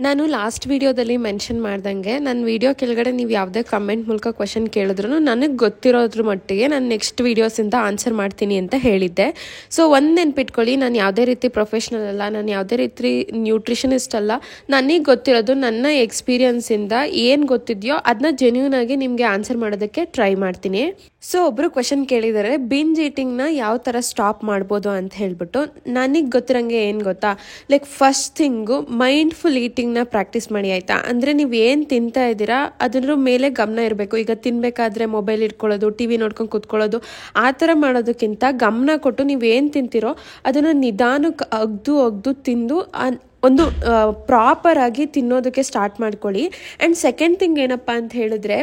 ನಾನು ಲಾಸ್ಟ್ ವಿಡಿಯೋದಲ್ಲಿ ಮೆನ್ಷನ್ ಮಾಡ್ದಂಗೆ ನನ್ನ ವಿಡಿಯೋ ಕೆಳಗಡೆ ನೀವು ಯಾವುದೇ ಕಮೆಂಟ್ ಮೂಲಕ ಕ್ವೆಶನ್ ಕೇಳಿದ್ರು ನನಗೆ ಗೊತ್ತಿರೋದ್ರ ಮಟ್ಟಿಗೆ ನಾನು ನೆಕ್ಸ್ಟ್ ವೀಡಿಯೋಸಿಂದ ಆನ್ಸರ್ ಮಾಡ್ತೀನಿ ಅಂತ ಹೇಳಿದ್ದೆ. ಸೊ ಒಂದು ನೆನ್ಪಿಟ್ಕೊಳ್ಳಿ, ನಾನು ಯಾವುದೇ ರೀತಿ ಪ್ರೊಫೆಷ್ನಲ್ ಅಲ್ಲ, ನಾನು ಯಾವುದೇ ರೀತಿ ನ್ಯೂಟ್ರಿಷನಿಸ್ಟ್ ಅಲ್ಲ. ನನಗೆ ಗೊತ್ತಿರೋದು ನನ್ನ ಎಕ್ಸ್ಪೀರಿಯನ್ಸಿಂದ ಏನು ಗೊತ್ತಿದೆಯೋ ಅದನ್ನ ಜೆನ್ಯೂನ್ ಆಗಿ ನಿಮಗೆ ಆನ್ಸರ್ ಮಾಡೋದಕ್ಕೆ ಟ್ರೈ ಮಾಡ್ತೀನಿ. ಸೊ ಒಬ್ಬರು ಕ್ವೆಶನ್ ಕೇಳಿದ್ದಾರೆ, ಬಿಂಜ್ ಈಟಿಂಗ್ನ ಯಾವ ಥರ ಸ್ಟಾಪ್ ಮಾಡ್ಬೋದು ಅಂತ ಹೇಳ್ಬಿಟ್ಟು. ನನಗೆ ಗೊತ್ತಿರಂಗೆ ಏನು ಗೊತ್ತಾ, ಲೈಕ್ ಫಸ್ಟ್ ಥಿಂಗು ಮೈಂಡ್ಫುಲ್ ಈಟಿಂಗ್ನ ಪ್ರಾಕ್ಟೀಸ್ ಮಾಡಿ, ಆಯಿತಾ? ಅಂದರೆ ನೀವು ಏನು ತಿಂತಾ ಇದ್ದೀರಾ ಅದ್ರ ಮೇಲೆ ಗಮನ ಇರಬೇಕು. ಈಗ ತಿನ್ನಬೇಕಾದ್ರೆ ಮೊಬೈಲ್ ಇಟ್ಕೊಳ್ಳೋದು, ಟಿ ವಿ ನೋಡ್ಕೊಂಡು ಕೂತ್ಕೊಳ್ಳೋದು, ಆ ಥರ ಮಾಡೋದಕ್ಕಿಂತ ಗಮನ ಕೊಟ್ಟು ನೀವು ಏನು ತಿಂತೀರೋ ಅದನ್ನು ನಿಧಾನಕ್ಕೆ ಅಗ್ದು ತಿಂದು ಒಂದು ಪ್ರಾಪರ್ ಆಗಿ ತಿನ್ನೋದಕ್ಕೆ ಸ್ಟಾರ್ಟ್ ಮಾಡ್ಕೊಳ್ಳಿ. ಆ್ಯಂಡ್ ಸೆಕೆಂಡ್ ಥಿಂಗ್ ಏನಪ್ಪ ಅಂತ ಹೇಳಿದ್ರೆ,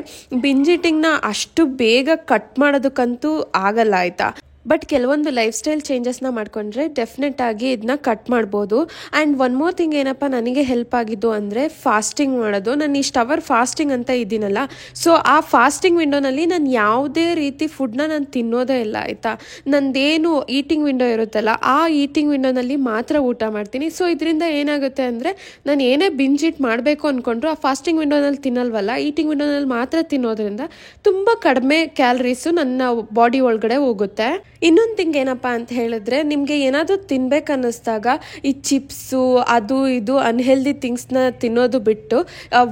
ಬಿಂಜ್ ಈಟಿಂಗ್ನ ಅಷ್ಟು ಬೇಗ ಕಟ್ ಮಾಡೋದಕ್ಕಂತೂ ಆಗಲ್ಲ, ಆಯಿತಾ? ಬಟ್ ಕೆಲವೊಂದು ಲೈಫ್ ಸ್ಟೈಲ್ ಚೇಂಜಸ್ನ ಮಾಡ್ಕೊಂಡ್ರೆ ಡೆಫಿನೆಟ್ ಆಗಿ ಇದನ್ನ ಕಟ್ ಮಾಡ್ಬೋದು. ಆ್ಯಂಡ್ ಒನ್ ಮೋರ್ ಥಿಂಗ್ ಏನಪ್ಪ ನನಗೆ ಹೆಲ್ಪ್ ಆಗಿದ್ದು ಅಂದರೆ ಫಾಸ್ಟಿಂಗ್ ಮಾಡೋದು. ನಾನು ಇಷ್ಟು ಅವರ್ ಫಾಸ್ಟಿಂಗ್ ಅಂತ ಇದ್ದೀನಲ್ಲ, ಸೊ ಆ ಫಾಸ್ಟಿಂಗ್ ವಿಂಡೋನಲ್ಲಿ ನಾನು ಯಾವುದೇ ರೀತಿ ಫುಡ್ನ ನಾನು ತಿನ್ನೋದೇ ಇಲ್ಲ, ಆಯಿತಾ? ನಂದೇನು ಈಟಿಂಗ್ ವಿಂಡೋ ಇರುತ್ತಲ್ಲ, ಆ ಈಟಿಂಗ್ ವಿಂಡೋನಲ್ಲಿ ಮಾತ್ರ ಊಟ ಮಾಡ್ತೀನಿ. ಸೊ ಇದರಿಂದ ಏನಾಗುತ್ತೆ ಅಂದರೆ, ನಾನು ಏನೇ ಬಿಂಜ್ ಈಟ್ ಮಾಡಬೇಕು ಅಂದ್ಕೊಂಡ್ರು ಆ ಫಾಸ್ಟಿಂಗ್ ವಿಂಡೋನಲ್ಲಿ ತಿನ್ನಲ್ವಲ್ಲ, ಈಟಿಂಗ್ ವಿಂಡೋನಲ್ಲಿ ಮಾತ್ರ ತಿನ್ನೋದ್ರಿಂದ ತುಂಬ ಕಡಿಮೆ ಕ್ಯಾಲರೀಸು ನನ್ನ ಬಾಡಿ ಒಳಗಡೆ ಹೋಗುತ್ತೆ. ಇನ್ನೊಂದು ಥಿಂಗ್ ಏನಪ್ಪ ಅಂತ ಹೇಳಿದ್ರೆ, ನಿಮಗೆ ಏನಾದರೂ ತಿನ್ಬೇಕು ಅನ್ನಿಸ್ದಾಗ ಈ ಚಿಪ್ಸು ಅದು ಇದು ಅನ್ಹೆಲ್ದಿ ಥಿಂಗ್ಸ್ನ ತಿನ್ನೋದು ಬಿಟ್ಟು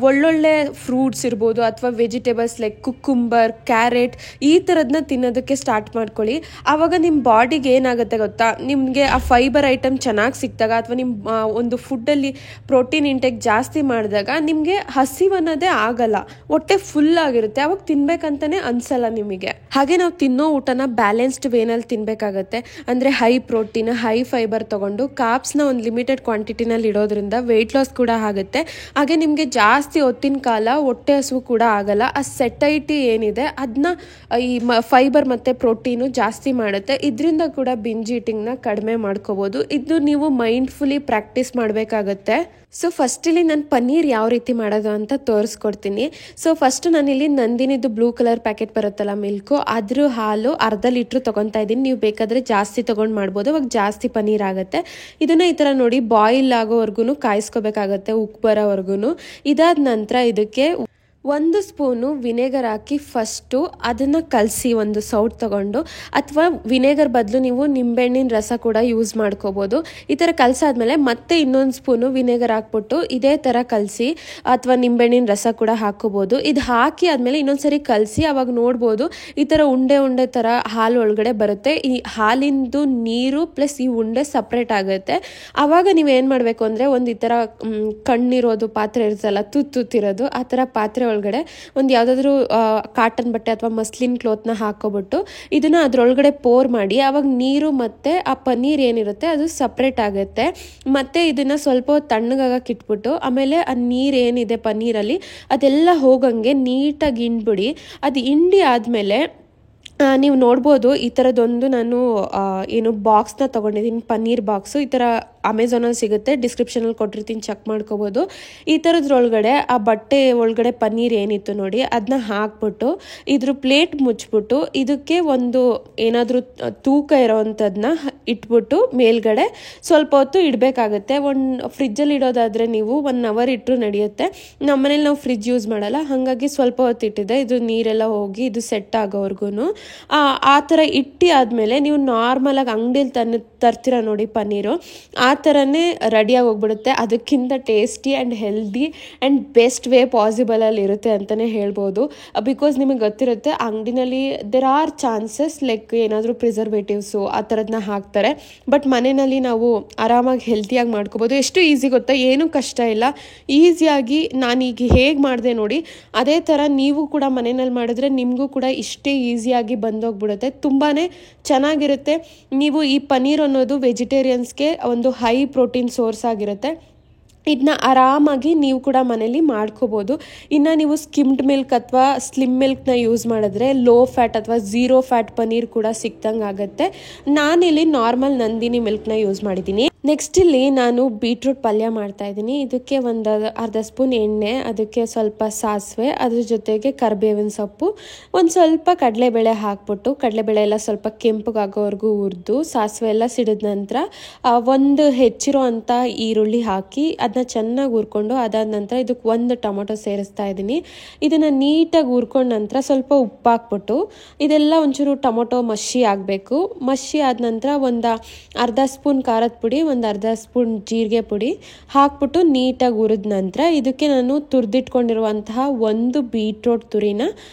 ಒಳ್ಳೊಳ್ಳೆ ಫ್ರೂಟ್ಸ್ ಇರ್ಬೋದು ಅಥವಾ ವೆಜಿಟೇಬಲ್ಸ್ ಲೈಕ್ ಕುಕ್ಕುಂಬರ್, ಕ್ಯಾರೆಟ್ ಈ ಥರದನ್ನ ತಿನ್ನೋದಕ್ಕೆ ಸ್ಟಾರ್ಟ್ ಮಾಡ್ಕೊಳ್ಳಿ. ಆವಾಗ ನಿಮ್ಮ ಬಾಡಿಗೆ ಏನಾಗುತ್ತೆ ಗೊತ್ತಾ, ನಿಮಗೆ ಆ ಫೈಬರ್ ಐಟಮ್ ಚೆನ್ನಾಗಿ ಸಿಕ್ಕಿದಾಗ ಅಥವಾ ನಿಮ್ಮ ಒಂದು ಫುಡ್ಡಲ್ಲಿ ಪ್ರೋಟೀನ್ ಇಂಟೇಕ್ ಜಾಸ್ತಿ ಮಾಡಿದಾಗ ನಿಮಗೆ ಹಸಿವು ಅನ್ನೋದೇ ಆಗಲ್ಲ, ಹೊಟ್ಟೆ ಫುಲ್ ಆಗಿರುತ್ತೆ, ಅವಾಗ ತಿನ್ಬೇಕಂತಾನೆ ಅನ್ಸಲ್ಲ ನಿಮಗೆ. ಹಾಗೆ ನಾವು ತಿನ್ನೋ ಊಟನ ಬ್ಯಾಲೆನ್ಸ್ಡ್ ವೇನಲ್ಲಿ ತಿನ್ಬೇಕಾಗತ್ತೆ. ಅಂದರೆ ಹೈ ಪ್ರೋಟೀನ್, ಹೈ ಫೈಬರ್ ತಗೊಂಡು ಕಾರ್ಬ್ಸ್ನ ಒಂದು ಲಿಮಿಟೆಡ್ ಕ್ವಾಂಟಿಟಿನಲ್ಲಿ ಇಡೋದ್ರಿಂದ ವೆಯ್ಟ್ ಲಾಸ್ ಕೂಡ ಆಗುತ್ತೆ. ಹಾಗೆ ನಿಮಗೆ ಜಾಸ್ತಿ ಹೊತ್ತಿನ ಕಾಲ ಹೊಟ್ಟೆ ಹಸಿವು ಕೂಡ ಆಗಲ್ಲ. ಆ ಸೆಟೈಟಿ ಏನಿದೆ ಅದನ್ನ ಈ ಫೈಬರ್ ಮತ್ತು ಪ್ರೋಟೀನು ಜಾಸ್ತಿ ಮಾಡುತ್ತೆ. ಇದರಿಂದ ಕೂಡ ಬಿಂಜ್ ಈಟಿಂಗ್ನ ಕಡಿಮೆ ಮಾಡ್ಕೋಬೋದು. ಇದು ನೀವು ಮೈಂಡ್ಫುಲಿ ಪ್ರಾಕ್ಟೀಸ್ ಮಾಡಬೇಕಾಗತ್ತೆ. ಸೊ ಫಸ್ಟ್ ಇಲ್ಲಿ ನಾನು ಪನ್ನೀರ್ ಯಾವ ರೀತಿ ಮಾಡೋದು ಅಂತ ತೋರಿಸ್ಕೊಡ್ತೀನಿ. ಸೊ ಫಸ್ಟ್ ನಾನಿಲ್ಲಿ ನಂದಿನಿದು ಬ್ಲೂ ಕಲರ್ ಪ್ಯಾಕೆಟ್ ಬರುತ್ತಲ್ಲ ಮಿಲ್ಕು, ಅದ್ರ ಹಾಲು ಅರ್ಧ ಲೀಟ್ರ್ ತೊಗೊತಾ ಇದ್ದೀನಿ. ನೀವು ಬೇಕಾದರೆ ಜಾಸ್ತಿ ತೊಗೊಂಡು ಮಾಡ್ಬೋದು, ಅವಾಗ ಜಾಸ್ತಿ ಪನ್ನೀರ್ ಆಗುತ್ತೆ. ಇದನ್ನು ಈ ಥರ ನೋಡಿ ಬಾಯ್ಲ್ ಆಗೋವರೆಗೂ ಕಾಯಿಸ್ಕೋಬೇಕಾಗತ್ತೆ, ಉಪ್ಪು ಬರೋವರೆಗೂ. ಇದಾದ ನಂತರ ಇದಕ್ಕೆ 1 ಸ್ಪೂನು ವಿನೆಗರ್ ಹಾಕಿ ಫಸ್ಟು ಅದನ್ನು ಕಲಸಿ ಒಂದು ಸೌಟ್ ತೊಗೊಂಡು, ಅಥವಾ ವಿನೆಗರ್ ಬದಲು ನೀವು ನಿಂಬೆಹಣ್ಣಿನ ರಸ ಕೂಡ ಯೂಸ್ ಮಾಡ್ಕೋಬೋದು. ಈ ಥರ ಕಲಸಾದ್ಮೇಲೆ ಮತ್ತೆ ಇನ್ನೊಂದು ಸ್ಪೂನು ವಿನೆಗರ್ ಹಾಕ್ಬಿಟ್ಟು ಇದೇ ಥರ ಕಲಸಿ, ಅಥವಾ ನಿಂಬೆಹಣ್ಣಿನ ರಸ ಕೂಡ ಹಾಕೋಬೋದು. ಇದು ಹಾಕಿ ಆದಮೇಲೆ ಇನ್ನೊಂದ್ಸರಿ ಕಲಸಿ, ಅವಾಗ ನೋಡ್ಬೋದು ಈ ಥರ ಉಂಡೆ ಥರ ಹಾಲು ಒಳಗಡೆ ಬರುತ್ತೆ. ಈ ಹಾಲಿಂದು ನೀರು ಪ್ಲಸ್ ಈ ಉಂಡೆ ಸಪ್ರೇಟ್ ಆಗುತ್ತೆ. ಆವಾಗ ನೀವೇನು ಮಾಡಬೇಕು ಅಂದರೆ, ಒಂದು ಈ ಥರ ಕಣ್ಣಿರೋದು ಪಾತ್ರೆ ಇರುತ್ತಲ್ಲ, ತುತ್ತಿರೋದು, ಆ ಥರ ಪಾತ್ರೆ ಒಳಗಡೆ ಒಂದು ಯಾವುದಾದ್ರೂ ಕಾಟನ್ ಬಟ್ಟೆ ಅಥವಾ ಮಸ್ಲಿನ್ ಕ್ಲೋತ್ನ ಹಾಕೋಬಿಟ್ಟು ಇದನ್ನ ಅದ್ರೊಳಗಡೆ ಪೋರ್ ಮಾಡಿ, ಆವಾಗ ನೀರು ಮತ್ತು ಆ ಪನ್ನೀರ್ ಏನಿರುತ್ತೆ ಅದು ಸಪ್ರೇಟ್ ಆಗುತ್ತೆ. ಮತ್ತು ಇದನ್ನು ಸ್ವಲ್ಪ ತಣ್ಣಗಾಗಕ್ಕೆ ಇಟ್ಬಿಟ್ಟು ಆಮೇಲೆ ಆ ನೀರು ಏನಿದೆ ಪನ್ನೀರಲ್ಲಿ ಅದೆಲ್ಲ ಹೋಗಂಗೆ ನೀಟಾಗಿ ಹಿಂಡ್ಬಿಡಿ. ಅದು ಹಿಂಡಿ ಆದಮೇಲೆ ನೀವು ನೋಡ್ಬೋದು ಈ ಥರದೊಂದು ನಾನು ಏನು ಬಾಕ್ಸ್ನ ತೊಗೊಂಡಿದ್ದೀನಿ, ಪನ್ನೀರ್ ಬಾಕ್ಸು. ಈ ಥರ ಅಮೆಝಾನಲ್ಲಿ ಸಿಗುತ್ತೆ, ಡಿಸ್ಕ್ರಿಪ್ಷನಲ್ಲಿ ಕೊಟ್ಟಿರ್ತೀನಿ, ಚೆಕ್ ಮಾಡ್ಕೋಬೋದು. ಈ ಥರದ್ರೊಳಗಡೆ ಆ ಬಟ್ಟೆ ಒಳಗಡೆ ಪನ್ನೀರ್ ಏನಿತ್ತು ನೋಡಿ ಅದನ್ನ ಹಾಕ್ಬಿಟ್ಟು ಇದ್ರ ಪ್ಲೇಟ್ ಮುಚ್ಚಿಬಿಟ್ಟು ಇದಕ್ಕೆ ಒಂದು ಏನಾದರೂ ತೂಕ ಇರೋವಂಥದ್ದನ್ನ ಇಟ್ಬಿಟ್ಟು ಮೇಲ್ಗಡೆ ಸ್ವಲ್ಪ ಹೊತ್ತು ಇಡಬೇಕಾಗತ್ತೆ. ಫ್ರಿಜ್ಜಲ್ಲಿ ಇಡೋದಾದರೆ ನೀವು 1 ಅವರ್ ಇಟ್ಟರು ನಡೆಯುತ್ತೆ. ನಮ್ಮ ಮನೇಲಿ ನಾವು ಫ್ರಿಜ್ ಯೂಸ್ ಮಾಡಲ್ಲ, ಹಾಗಾಗಿ ಸ್ವಲ್ಪ ಹೊತ್ತು ಇಟ್ಟಿದ್ದೆ. ಇದು ನೀರೆಲ್ಲ ಹೋಗಿ ಇದು ಸೆಟ್ ಆಗೋವರೆಗೂ ಆ ಥರ ಇಟ್ಟು ಆದಮೇಲೆ ನೀವು ನಾರ್ಮಲಾಗಿ ಅಂಗಡಿಯಲ್ಲಿ ತರ್ತೀರ ನೋಡಿ ಪನ್ನೀರು, ಆ ಥರನೇ ರೆಡಿಯಾಗಿ ಹೋಗ್ಬಿಡುತ್ತೆ. ಅದಕ್ಕಿಂತ tasty and healthy and best way ಪಾಸಿಬಲಲ್ಲಿ ಇರುತ್ತೆ ಅಂತಲೇ ಹೇಳ್ಬೋದು. ಬಿಕಾಸ್ ನಿಮಗೆ ಗೊತ್ತಿರುತ್ತೆ ಅಂಗಡಿನಲ್ಲಿ ದೇರ್ ಆರ್ ಚಾನ್ಸಸ್ ಲೈಕ್ ಏನಾದರೂ ಪ್ರಿಸರ್ವೇಟಿವ್ಸು ಆ ಥರದನ್ನ ಹಾಕ್ತಾರೆ. ಬಟ್ ಮನೆಯಲ್ಲಿ ನಾವು ಆರಾಮಾಗಿ ಹೆಲ್ತಿಯಾಗಿ ಮಾಡ್ಕೋಬೋದು. ಎಷ್ಟು ಈಸಿ ಗೊತ್ತಾ, ಏನೂ ಕಷ್ಟ ಇಲ್ಲ. ಈಸಿಯಾಗಿ ನಾನೀಗ ಹೇಗೆ ಮಾಡಿದೆ ನೋಡಿ ಅದೇ ಥರ ನೀವು ಕೂಡ ಮನೆಯಲ್ಲಿ ಮಾಡಿದ್ರೆ ನಿಮಗೂ ಕೂಡ ಇಷ್ಟೇ ಈಸಿಯಾಗಿ ಬಂದೋಗ್ಬಿಡುತ್ತೆ. ತುಂಬಾ ಚೆನ್ನಾಗಿರುತ್ತೆ. ನೀವು ಈ ಪನ್ನೀರ್ ಅನ್ನೋದು ವೆಜಿಟೇರಿಯನ್ಸ್ಗೆ ಒಂದು ಹೈ ಪ್ರೋಟೀನ್ ಸೋರ್ಸ್ ಆಗಿರುತ್ತೆ. ಇದನ್ನ ಆರಾಮಾಗಿ ನೀವು ಕೂಡ ಮನೇಲಿ ಮಾಡ್ಕೋಬೋದು. ಇನ್ನು ನೀವು ಸ್ಕಿಮ್ಡ್ ಮಿಲ್ಕ್ ಅಥವಾ ಸ್ಲಿಮ್ ಮಿಲ್ಕ್ನ ಯೂಸ್ ಮಾಡಿದ್ರೆ ಲೋ ಫ್ಯಾಟ್ ಅಥವಾ ಝೀರೋ ಫ್ಯಾಟ್ ಪನ್ನೀರ್ ಕೂಡ ಸಿಕ್ದಂಗೆ ಆಗುತ್ತೆ. ನಾನಿಲ್ಲಿ ನಾರ್ಮಲ್ ನಂದಿನಿ ಮಿಲ್ಕ್ನ ಯೂಸ್ ಮಾಡಿದ್ದೀನಿ. ನೆಕ್ಸ್ಟ್ ಇಲ್ಲಿ ನಾನು ಬೀಟ್ರೂಟ್ ಪಲ್ಯ ಮಾಡ್ತಾ ಇದ್ದೀನಿ. ಇದಕ್ಕೆ ಒಂದು ಅರ್ಧ ಸ್ಪೂನ್ ಎಣ್ಣೆ, ಅದಕ್ಕೆ ಸ್ವಲ್ಪ ಸಾಸಿವೆ, ಅದ್ರ ಜೊತೆಗೆ ಕರಿಬೇವಿನ ಸೊಪ್ಪು, ಒಂದು ಸ್ವಲ್ಪ ಕಡಲೆಬೇಳೆ ಹಾಕ್ಬಿಟ್ಟು ಕಡಲೆಬೇಳೆ ಎಲ್ಲ ಸ್ವಲ್ಪ ಕೆಂಪಗಾಗೋವರೆಗೂ ಹುರಿದು ಸಾಸಿವೆ ಎಲ್ಲ ಸಿಡಿದ ನಂತರ ಒಂದು ಹೆಚ್ಚಿರೋ ಅಂಥ ಈರುಳ್ಳಿ ಹಾಕಿ ಅದನ್ನ ಚೆನ್ನಾಗಿ ಹುರ್ಕೊಂಡು ಅದಾದ ನಂತರ ಇದಕ್ಕೆ ಒಂದು ಟೊಮೊಟೊ ಸೇರಿಸ್ತಾ ಇದ್ದೀನಿ. ಇದನ್ನು ನೀಟಾಗಿ ಹುರ್ಕೊಂಡ ನಂತರ ಸ್ವಲ್ಪ ಉಪ್ಪು ಹಾಕ್ಬಿಟ್ಟು ಇದೆಲ್ಲ ಒಂಚೂರು ಟೊಮೊಟೊ ಮಶಿ ಆಗಬೇಕು. ಮಶಿ ಆದ ನಂತರ ಒಂದು ಅರ್ಧ ಸ್ಪೂನ್ ಖಾರದ ಪುಡಿ, ಒಂದು ಅರ್ಧ ಸ್ಪೂನ್ ಜೀರಿಗೆ ಪುಡಿ ಹಾಕ್ಬಿಟ್ಟು ನೀಟಾಗಿ ಹುರಿದ ನಂತರ ಇದಕ್ಕೆ ನಾನು ತುರಿದಿಟ್ಕೊಂಡಿರುವಂತಹ ಒಂದು ಬೀಟ್ರೋಟ್ ತುರಿನ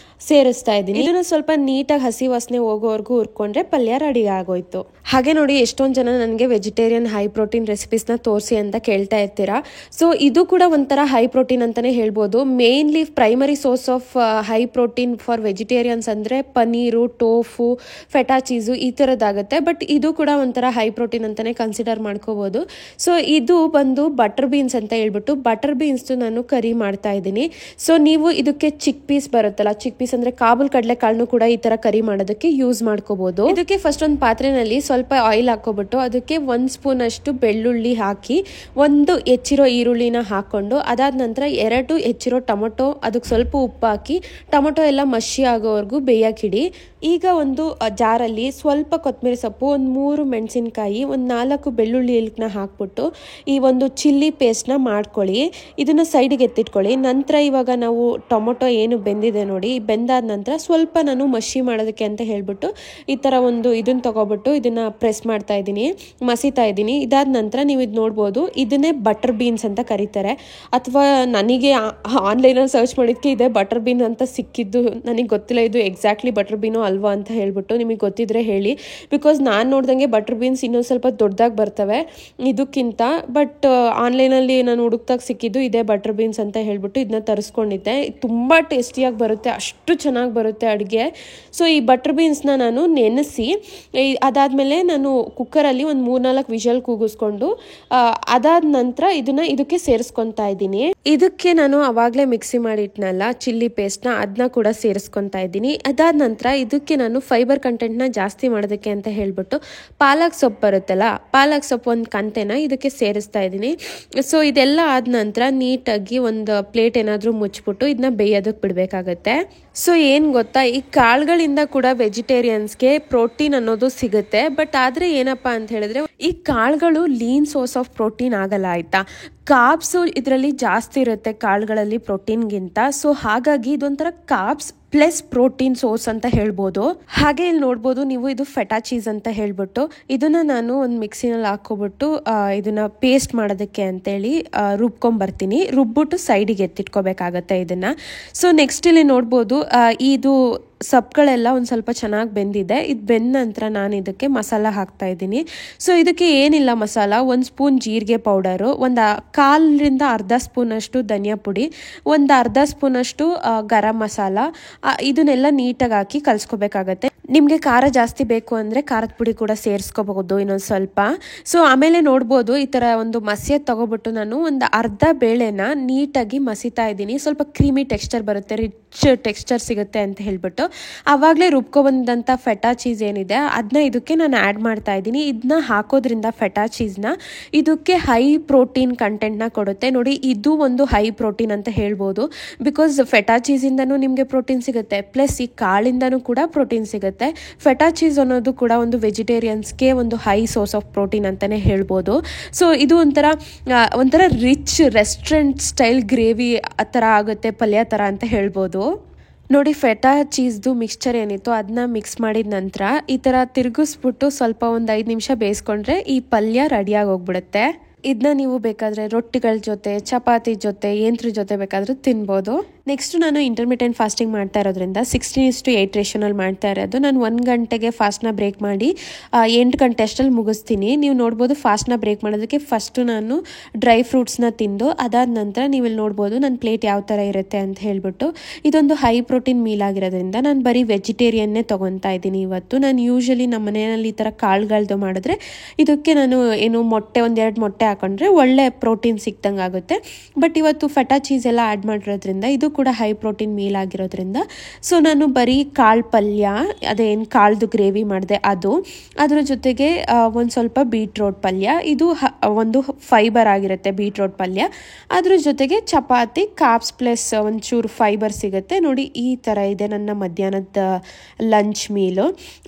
ಸೇರಿಸ್ತಾ ಇದ್ದೀನಿ. ಇದನ್ನು ಸ್ವಲ್ಪ ನೀಟಾಗಿ ಹಸಿ ವಾಸನೆ ಹೋಗೋವರೆಗೂ ಹುರ್ಕೊಂಡ್ರೆ ಪಲ್ಯ ರೆಡಿ ಆಗೋಯ್ತು. ಹಾಗೆ ನೋಡಿ, ಎಷ್ಟೊಂದು ಜನ ನನಗೆ ವೆಜಿಟೇರಿಯನ್ ಹೈ ಪ್ರೋಟೀನ್ ರೆಸಿಪೀಸ್ನ ತೋರಿಸಿ ಅಂತ ಕೇಳ್ತಾ ಇರ್ತೀರಾ. ಸೊ ಇದು ಕೂಡ ಒಂಥರ ಹೈ ಪ್ರೋಟೀನ್ ಅಂತಲೇ ಹೇಳ್ಬೋದು. Mainly primary source of high protein for vegetarians ಅಂದರೆ ಪನ್ನೀರು, ಟೋಫು, ಫೆಟಾ ಚೀಸು ಈ ಥರದ್ದಾಗುತ್ತೆ. ಬಟ್ ಇದು ಕೂಡ ಒಂಥರ ಹೈ ಪ್ರೋಟೀನ್ ಅಂತಲೇ ಕನ್ಸಿಡರ್ ಮಾಡ್ಕೋಬೋದು. ಸೊ ಇದು ಬಂದು ಬಟರ್ ಬೀನ್ಸ್ ಅಂತ ಹೇಳ್ಬಿಟ್ಟು ಬಟರ್ ಬೀನ್ಸ್ದು ನಾನು ಕರಿ ಮಾಡ್ತಾ ಇದ್ದೀನಿ. ಸೊ ನೀವು ಇದಕ್ಕೆ ಚಿಕ್ ಪೀಸ್ ಬರುತ್ತಲ್ಲ, ಚಿಕ್ ಪೀಸ್ ಅಂದ್ರೆ ಕಾಬೂಲ್ ಕಡಲೆ ಕಾಳನ್ನು ಕೂಡ ಈ ತರ ಕರಿ ಮಾಡೋದಕ್ಕೆ ಯೂಸ್ ಮಾಡ್ಕೋಬಹುದು. ಇದಕ್ಕೆ ಫಸ್ಟ್ ಒಂದು ಪಾತ್ರೆನಲ್ಲಿ ಸ್ವಲ್ಪ ಆಯಿಲ್ ಹಾಕೋಬಿಟ್ಟು ಅದಕ್ಕೆ 1 ಸ್ಪೂನ್ ಅಷ್ಟು ಬೆಳ್ಳುಳ್ಳಿ ಹಾಕಿ, ಒಂದು ಹೆಚ್ಚಿರೋ ಈರುಳ್ಳಿನ ಹಾಕೊಂಡು ಅದಾದ ನಂತರ 2 ಹೆಚ್ಚಿರೋ ಟೊಮೊಟೊ, ಅದಕ್ಕೆ ಸ್ವಲ್ಪ ಉಪ್ಪು ಹಾಕಿ ಟೊಮೊಟೊ ಎಲ್ಲ ಮಶಿ ಆಗೋವರೆಗೂ ಬೇಯಕ್ಕಿಡಿ. ಈಗ ಒಂದು ಜಾರಲ್ಲಿ ಸ್ವಲ್ಪ ಕೊತ್ತಂಬರಿ ಸೊಪ್ಪು, ಒಂದು 3 ಮೆಣಸಿನ್ಕಾಯಿ, ಒಂದು 4 ಬೆಳ್ಳುಳ್ಳಿ ಎಲ್ಕನ್ನ ಹಾಕ್ಬಿಟ್ಟು ಈ ಒಂದು ಚಿಲ್ಲಿ ಪೇಸ್ಟ್ನ ಮಾಡ್ಕೊಳ್ಳಿ. ಇದನ್ನು ಸೈಡಿಗೆ ಎತ್ತಿಟ್ಕೊಳ್ಳಿ. ನಂತರ ಇವಾಗ ನಾವು ಟೊಮೊಟೊ ಏನು ಬೆಂದಿದೆ ನೋಡಿ, ಬೆಂದಾದ ನಂತರ ಸ್ವಲ್ಪ ನಾನು ಮಶಿ ಮಾಡೋದಕ್ಕೆ ಅಂತ ಹೇಳ್ಬಿಟ್ಟು ಈ ಥರ ಒಂದು ಇದನ್ನು ತಗೊಬಿಟ್ಟು ಇದನ್ನು ಪ್ರೆಸ್ ಮಾಡ್ತಾ ಇದ್ದೀನಿ, ಮಸಿತಾ ಇದ್ದೀನಿ. ಇದಾದ ನಂತರ ನೀವು ಇದು ನೋಡ್ಬೋದು, ಇದನ್ನೇ ಬಟರ್ ಬೀನ್ಸ್ ಅಂತ ಕರೀತಾರೆ. ಅಥವಾ ನನಗೆ ಆನ್ಲೈನಲ್ಲಿ ಸರ್ಚ್ ಮಾಡಿದ್ದಕ್ಕೆ ಇದೆ ಬಟರ್ ಬೀನ್ ಅಂತ ಸಿಕ್ಕಿದ್ದು. ನನಗೆ ಗೊತ್ತಿಲ್ಲ ಇದು ಎಕ್ಸಾಕ್ಟ್ಲಿ ಬಟರ್ ಬೀನೋ ಅಲ್ವಾ ಅಂತ ಹೇಳ್ಬಿಟ್ಟು. ನಿಮಗೆ ಗೊತ್ತಿದ್ರೆ ಹೇಳಿ, ಬಿಕಾಸ್ ನಾನು ನೋಡ್ದಂಗೆ ಬಟರ್ ಬೀನ್ಸ್ ಇನ್ನೊಂದು ಸ್ವಲ್ಪ ದೊಡ್ಡದಾಗಿ ಬರ್ತವೆ ಇದಕ್ಕಿಂತ. ಬಟ್ ಆನ್ಲೈನಲ್ಲಿ ನಾನು ಹುಡುಕ್ದಾಗ ಸಿಕ್ಕಿದ್ದು ಇದೇ ಬಟರ್ ಬೀನ್ಸ್ ಅಂತ ಹೇಳ್ಬಿಟ್ಟು ಇದನ್ನ ತರಿಸ್ಕೊಂಡಿದ್ದೆ. ತುಂಬ ಟೇಸ್ಟಿಯಾಗಿ ಬರುತ್ತೆ, ಅಷ್ಟು ಚೆನ್ನಾಗಿ ಬರುತ್ತೆ ಅಡುಗೆ. ಸೊ ಈ ಬಟರ್ ಬೀನ್ಸ್ನ ನಾನು ನೆನೆಸಿ ಅದಾದಮೇಲೆ ನಾನು ಕುಕ್ಕರಲ್ಲಿ ಒಂದು 3-4 ವಿಷಲ್ ಕೂಗಿಸ್ಕೊಂಡು ಅದಾದ ನಂತರ ಇದಕ್ಕೆ ಸೇರಿಸ್ಕೊತಾ ಇದ್ದೀನಿ. ಇದಕ್ಕೆ ನಾನು ಅವಾಗಲೇ ಮಿಕ್ಸಿ ಮಾಡಿಟ್ನಲ್ಲ ಚಿಲ್ಲಿ ಪೇಸ್ಟ್ನ, ಅದನ್ನ ಕೂಡ ಸೇರಿಸ್ಕೊತಾ ಇದ್ದೀನಿ. ಅದಾದ ನಂತರ ಇದಕ್ಕೆ ನಾನು ಫೈಬರ್ ಕಂಟೆಂಟ್ನ ಜಾಸ್ತಿ ಮಾಡೋದಕ್ಕೆ ಅಂತ ಹೇಳ್ಬಿಟ್ಟು ಪಾಲಕ್ ಸೊಪ್ಪು ಬರುತ್ತಲ್ಲ, ಪಾಲಕ್ ಸೊಪ್ಪು ಒಂದು ಕಂತೆನ ಇದಕ್ಕೆ ಸೇರಿಸ್ತಾ ಇದ್ದೀನಿ. ಸೊ ಇದೆಲ್ಲ ಆದ ನಂತರ ನೀಟಾಗಿ ಒಂದು ಪ್ಲೇಟ್ ಏನಾದರೂ ಮುಚ್ಚಿಬಿಟ್ಟು ಇದನ್ನ ಬೇಯೋದಕ್ಕೆ ಬಿಡಬೇಕಾಗತ್ತೆ. ಸೊ ಏನು ಗೊತ್ತಾ, ಈ ಕಾಳುಗಳಿಂದ ಕೂಡ ವೆಜಿಟೇರಿಯನ್ಸ್ಗೆ ಪ್ರೋಟೀನ್ ಅನ್ನೋದು ಸಿಗುತ್ತೆ. ಬಟ್ ಆದರೆ ಏನಪ್ಪ ಅಂತ ಹೇಳಿದ್ರೆ, ಈ ಕಾಳುಗಳು ಲೀನ್ ಸೋರ್ಸ್ ಆಫ್ ಪ್ರೋಟೀನ್ ಆಗಲ್ಲ, ಆಯಿತಾ. ಕಾರ್ಬ್ಸು ಇದರಲ್ಲಿ ಜಾಸ್ತಿ ಇರುತ್ತೆ ಕಾಳುಗಳಲ್ಲಿ ಪ್ರೋಟೀನ್ಗಿಂತ. ಸೊ ಹಾಗಾಗಿ ಇದೊಂಥರ ಕಾರ್ಬ್ಸ್ ಪ್ಲಸ್ ಪ್ರೋಟೀನ್ ಸೋರ್ಸ್ ಅಂತ ಹೇಳ್ಬೋದು. ಹಾಗೆ ಇಲ್ಲಿ ನೋಡ್ಬೋದು ನೀವು, ಇದು ಫೆಟಾ ಚೀಸ್ ಅಂತ ಹೇಳ್ಬಿಟ್ಟು ಇದನ್ನ ನಾನು ಒಂದು ಮಿಕ್ಸಿನಲ್ಲಿ ಹಾಕೋಬಿಟ್ಟು ಇದನ್ನ ಪೇಸ್ಟ್ ಮಾಡೋದಕ್ಕೆ ಅಂತೇಳಿ ರುಬ್ಕೊಂಬರ್ತೀನಿ. ರುಬ್ಬಿಟ್ಟು ಸೈಡಿಗೆ ಎತ್ತಿಟ್ಕೋಬೇಕಾಗತ್ತೆ ಇದನ್ನ. ಸೊ ನೆಕ್ಸ್ಟ್ ಇಲ್ಲಿ ನೋಡ್ಬೋದು, ಇದು ಸೊಪ್ಪುಗಳೆಲ್ಲ ಒಂದು ಸ್ವಲ್ಪ ಚೆನ್ನಾಗಿ ಬೆಂದಿದೆ. ಇದು ಬೆಂದ ನಂತರ ನಾನು ಇದಕ್ಕೆ ಮಸಾಲ ಹಾಕ್ತಾ ಇದ್ದೀನಿ. ಸೊ ಇದಕ್ಕೆ ಏನಿಲ್ಲ ಮಸಾಲ, 1 ಸ್ಪೂನ್ ಜೀರಿಗೆ ಪೌಡರು, ಒಂದು 1/4ರಿಂದ ಅರ್ಧ ಸ್ಪೂನಷ್ಟು ಧನಿಯಾ ಪುಡಿ, ಒಂದು ಅರ್ಧ ಸ್ಪೂನಷ್ಟು ಗರಂ ಮಸಾಲ, ಇದನ್ನೆಲ್ಲ ನೀಟಾಗಿ ಹಾಕಿ ಕಲಿಸ್ಕೋಬೇಕಾಗತ್ತೆ. ನಿಮಗೆ ಖಾರ ಜಾಸ್ತಿ ಬೇಕು ಅಂದರೆ ಖಾರದ ಪುಡಿ ಕೂಡ ಸೇರಿಸ್ಕೋಬಹುದು ಇನ್ನೊಂದು ಸ್ವಲ್ಪ. ಸೊ ಆಮೇಲೆ ನೋಡ್ಬೋದು, ಈ ಥರ ಒಂದು ಮಸಿಯದು ತಗೊಬಿಟ್ಟು ನಾನು ಒಂದು ಅರ್ಧ ಬೇಳೆನ ನೀಟಾಗಿ ಮಸಿತಾ ಇದ್ದೀನಿ. ಸ್ವಲ್ಪ ಕ್ರೀಮಿ ಟೆಕ್ಸ್ಚರ್ ಬರುತ್ತೆ, ರಿಚ್ ಟೆಕ್ಸ್ಚರ್ ಸಿಗುತ್ತೆ ಅಂತ ಹೇಳ್ಬಿಟ್ಟು ಆವಾಗಲೇ ರುಬ್ಕೊಬಂದಂಥ ಫೆಟಾ ಚೀಸ್ ಏನಿದೆ ಅದನ್ನ ಇದಕ್ಕೆ ನಾನು ಆ್ಯಡ್ ಮಾಡ್ತಾ ಇದ್ದೀನಿ. ಇದನ್ನ ಹಾಕೋದ್ರಿಂದ ಫೆಟಾ ಚೀಸ್ನ ಇದಕ್ಕೆ ಹೈ ಪ್ರೋಟೀನ್ ಕಂಟೆಂಟ್ನ ಕೊಡುತ್ತೆ. ನೋಡಿ, ಇದು ಒಂದು ಹೈ ಪ್ರೋಟೀನ್ ಅಂತ ಹೇಳ್ಬೋದು. ಬಿಕಾಸ್ ಫೆಟಾ ಚೀಸಿಂದನೂ ನಿಮಗೆ ಪ್ರೋಟೀನ್ ಸಿಗುತ್ತೆ, ಪ್ಲಸ್ ಈ ಕಾಳಿಂದನೂ ಕೂಡ ಪ್ರೋಟೀನ್ ಸಿಗುತ್ತೆ. ಫೆಟಾ ಚೀಸ್ ಅನ್ನೋದು ಕೂಡ ಒಂದು ವೆಜಿಟೇರಿಯನ್ಸ್ಗೆ ಒಂದು ಹೈ ಸೋರ್ಸ್ ಆಫ್ ಪ್ರೋಟೀನ್ ಅಂತಲೇ ಹೇಳ್ಬೋದು. ಸೊ ಇದು ಒಂಥರ ರಿಚ್ ರೆಸ್ಟೋರೆಂಟ್ ಸ್ಟೈಲ್ ಗ್ರೇವಿ ಆ ಥರ ಆಗುತ್ತೆ, ಪಲ್ಯ ಥರ ಅಂತ ಹೇಳ್ಬೋದು. ನೋಡಿ, ಫೆಟಾ ಚೀಸ್ದು ಮಿಕ್ಸ್ಚರ್ ಏನಿತ್ತು ಅದನ್ನ ಮಿಕ್ಸ್ ಮಾಡಿದ ನಂತರ ಈ ಥರ ತಿರುಗಿಸ್ಬಿಟ್ಟು ಸ್ವಲ್ಪ ಒಂದು 5 ನಿಮಿಷ ಬೇಯಿಸ್ಕೊಂಡ್ರೆ ಈ ಪಲ್ಯ ರೆಡಿಯಾಗಿ ಹೋಗ್ಬಿಡುತ್ತೆ. ಇದನ್ನ ನೀವು ಬೇಕಾದರೆ ರೊಟ್ಟಿಗಳ ಜೊತೆ, ಚಪಾತಿ ಜೊತೆ, ಏನರ ಜೊತೆ ಬೇಕಾದರೂ ತಿನ್ಬೋದು. ನೆಕ್ಸ್ಟ್ ನಾನು ಇಂಟರ್ಮಿಟೆಂಟ್ ಫಾಸ್ಟಿಂಗ್ ಮಾಡ್ತಾ ಇರೋದ್ರಿಂದ 16:8 ರೇಷನಲ್ಲಿ ಮಾಡ್ತಾ ಇರೋದು. ನಾನು 1 ಗಂಟೆಗೆ ಫಾಸ್ಟ್ನ ಬ್ರೇಕ್ ಮಾಡಿ 8 ಗಂಟೆ ಅಷ್ಟಲ್ಲಿ ಮುಗಿಸ್ತೀನಿ. ನೀವು ನೋಡ್ಬೋದು, ಫಾಸ್ಟ್ನ ಬ್ರೇಕ್ ಮಾಡೋದಕ್ಕೆ ಫಸ್ಟು ನಾನು ಡ್ರೈ ಫ್ರೂಟ್ಸ್ನ ತಿಂದು ಅದಾದ ನಂತರ ನೀವು ಇಲ್ಲಿ ನೋಡ್ಬೋದು ನನ್ನ ಪ್ಲೇಟ್ ಯಾವ ಥರ ಇರುತ್ತೆ ಅಂತ ಹೇಳ್ಬಿಟ್ಟು. ಇದೊಂದು ಹೈ ಪ್ರೋಟೀನ್ ಮೀಲ್ ಆಗಿರೋದ್ರಿಂದ ನಾನು ಬರೀ ವೆಜಿಟೇರಿಯನ್ನೇ ತೊಗೊತಾ ಇದ್ದೀನಿ ಇವತ್ತು. ನಾನು ಯೂಶಲಿ ನಮ್ಮ ಮನೆಯಲ್ಲಿ ಈ ಥರ ಕಾಳುಗಳದ್ದು ಮಾಡಿದ್ರೆ ಇದಕ್ಕೆ ನಾನು ಮೊಟ್ಟೆ 1-2 ಮೊಟ್ಟೆ ಹಾಕೊಂಡ್ರೆ ಒಳ್ಳೆ ಪ್ರೋಟೀನ್ ಸಿಕ್ದಂಗೆ ಆಗುತ್ತೆ. ಬಟ್ ಇವತ್ತು ಫೆಟಾ ಚೀಸ್ ಎಲ್ಲ ಆ್ಯಡ್ ಮಾಡಿರೋದ್ರಿಂದ ಇದು ಕೂಡ ಹೈ ಪ್ರೋಟೀನ್ ಮೀಲ್ ಆಗಿರೋದ್ರಿಂದ. ಸೊ ನಾನು ಬರೀ ಕಾಳು ಪಲ್ಯ, ಅದೇನು ಕಾಳ್ದು ಗ್ರೇವಿ ಮಾಡಿದೆ ಅದು, ಅದ್ರ ಜೊತೆಗೆ ಒಂದು ಸ್ವಲ್ಪ ಬೀಟ್ರೋಟ್ ಪಲ್ಯ, ಇದು ಒಂದು ಫೈಬರ್ ಆಗಿರುತ್ತೆ ಬೀಟ್ರೋಟ್ ಪಲ್ಯ. ಅದ್ರ ಜೊತೆಗೆ ಚಪಾತಿ, ಕಾಪ್ಸ್ ಪ್ಲಸ್ ಒಂಚೂರು ಫೈಬರ್ ಸಿಗುತ್ತೆ ನೋಡಿ. ಈ ಥರ ಇದೆ ನನ್ನ ಮಧ್ಯಾಹ್ನದ ಲಂಚ್ ಮೀಲು.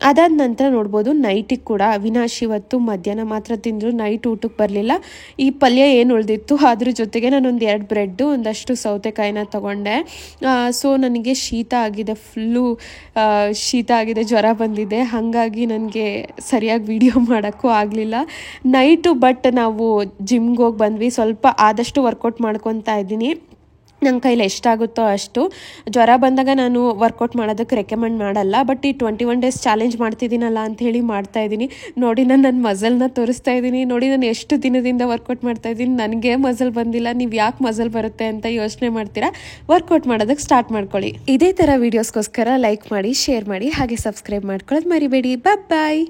ಅದಾದ ನಂತರ ನೋಡ್ಬೋದು ನೈಟಿಗೆ ಕೂಡ ಅವಿನಾಶ್ ಇವತ್ತು ಮಧ್ಯಾಹ್ನ ಮಾತ್ರ ತಿಂದರು, ನೈಟ್ ಊಟಕ್ಕೆ ಬರಲಿಲ್ಲ. ಈ ಪಲ್ಯ ಏನು ಉಳಿದಿತ್ತು ಅದ್ರ ಜೊತೆಗೆ ನಾನೊಂದು 2 ಬ್ರೆಡ್ಡು, ಒಂದಷ್ಟು ಸೌತೆಕಾಯಿನ ತೊಗೊಂಡೆ. ಸೊ ನನಗೆ ಶೀತ ಆಗಿದೆ, ಫುಲ್ಲು ಶೀತ ಆಗಿದೆ, ಜ್ವರ ಬಂದಿದೆ, ಹಾಗಾಗಿ ನನಗೆ ಸರಿಯಾಗಿ ವಿಡಿಯೋ ಮಾಡೋಕ್ಕೂ ಆಗಲಿಲ್ಲ ನೈಟು. ಬಟ್ ನಾವು ಜಿಮ್ಗೆ ಹೋಗಿ ಬಂದ್ವಿ, ಸ್ವಲ್ಪ ಆದಷ್ಟು ವರ್ಕೌಟ್ ಮಾಡ್ಕೊತಾ ಇದ್ದೀನಿ, ನನ್ನ ಕೈಲಿ ಎಷ್ಟಾಗುತ್ತೋ ಅಷ್ಟು. ಜ್ವರ ಬಂದಾಗ ನಾನು ವರ್ಕೌಟ್ ಮಾಡೋದಕ್ಕೆ ರೆಕಮೆಂಡ್ ಮಾಡಲ್ಲ, ಬಟ್ ಈ 21 ಡೇಸ್ ಚಾಲೆಂಜ್ ಮಾಡ್ತಿದ್ದೀನಲ್ಲ ಅಂಥೇಳಿ ಮಾಡ್ತಾಯಿದ್ದೀನಿ. ನೋಡಿ ನಾನು ನನ್ನ ಮಸಲ್ನ ತೋರಿಸ್ತಾ ಇದ್ದೀನಿ, ನೋಡಿ ನಾನು ಎಷ್ಟು ದಿನದಿಂದ ವರ್ಕೌಟ್ ಮಾಡ್ತಾಯಿದ್ದೀನಿ, ನನಗೆ ಮಸಲ್ ಬಂದಿಲ್ಲ. ನೀವು ಯಾಕೆ ಮಸಲ್ ಬರುತ್ತೆ ಅಂತ ಯೋಚನೆ ಮಾಡ್ತೀರಾ, ವರ್ಕೌಟ್ ಮಾಡೋದಕ್ಕೆ ಸ್ಟಾರ್ಟ್ ಮಾಡ್ಕೊಳ್ಳಿ. ಇದೇ ಥರ ವೀಡಿಯೋಸ್ಗೋಸ್ಕರ ಲೈಕ್ ಮಾಡಿ, ಶೇರ್ ಮಾಡಿ, ಹಾಗೆ ಸಬ್ಸ್ಕ್ರೈಬ್ ಮಾಡ್ಕೊಳ್ಳೋದು ಮರಿಬೇಡಿ. ಬಾಯ್.